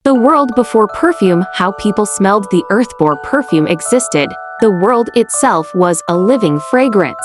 The world before perfume, how people smelled the earth before perfume existed. The world itself was a living fragrance.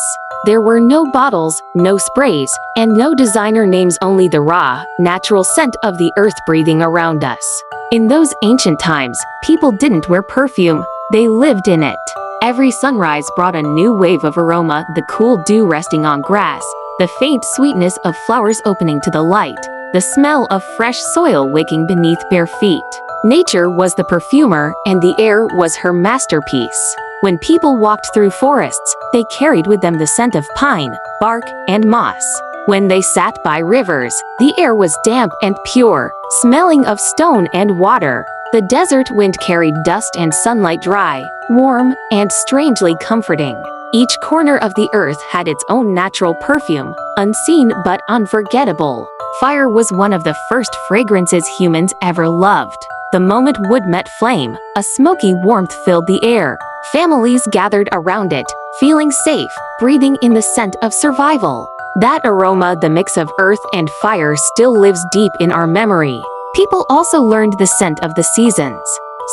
There were no bottles, no sprays, and no designer names, only the raw, natural scent of the earth breathing around us. In those ancient times, people didn't wear perfume, they lived in it. Every sunrise brought a new wave of aroma, the cool dew resting on grass, the faint sweetness of flowers opening to the light, the smell of fresh soil waking beneath bare feet. Nature was the perfumer, and the air was her masterpiece. When people walked through forests, they carried with them the scent of pine, bark, and moss. When they sat by rivers, the air was damp and pure, smelling of stone and water. The desert wind carried dust and sunlight, dry, warm, and strangely comforting. Each corner of the earth had its own natural perfume, unseen but unforgettable. Fire was one of the first fragrances humans ever loved. The moment wood met flame, a smoky warmth filled the air. Families gathered around it, feeling safe, breathing in the scent of survival. That aroma, the mix of earth and fire, still lives deep in our memory. People also learned the scent of the seasons.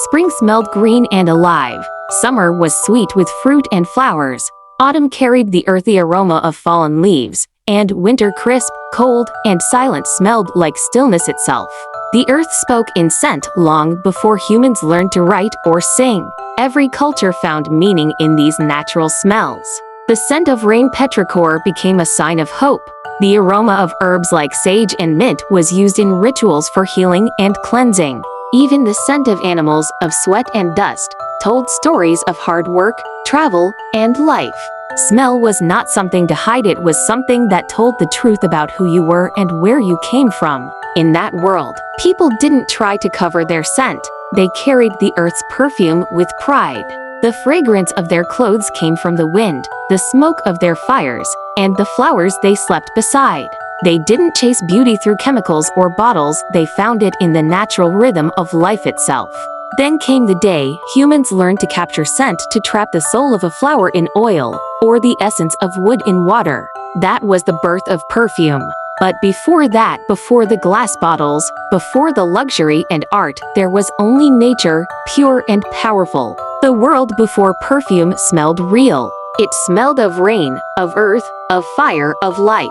Spring smelled green and alive. Summer was sweet with fruit and flowers. Autumn carried the earthy aroma of fallen leaves. And winter, crisp, cold, and silent, smelled like stillness itself. The earth spoke in scent long before humans learned to write or sing. Every culture found meaning in these natural smells. The scent of rain petrichor became a sign of hope. The aroma of herbs like sage and mint was used in rituals for healing and cleansing. Even the scent of animals, of sweat and dust, told stories of hard work, travel, and life. Smell was not something to hide, it was something that told the truth about who you were and where you came from. In that world, people didn't try to cover their scent. They carried the earth's perfume with pride. The fragrance of their clothes came from the wind, the smoke of their fires, and the flowers they slept beside. They didn't chase beauty through chemicals or bottles, they found it in the natural rhythm of life itself. Then came the day humans learned to capture scent, to trap the soul of a flower in oil, or the essence of wood in water. That was the birth of perfume. But before that, before the glass bottles, before the luxury and art, there was only nature, pure and powerful. The world before perfume smelled real. It smelled of rain, of earth, of fire, of life.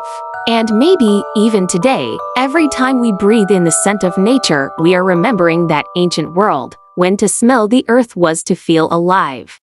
And maybe, even today, every time we breathe in the scent of nature, we are remembering that ancient world, when to smell the earth was to feel alive.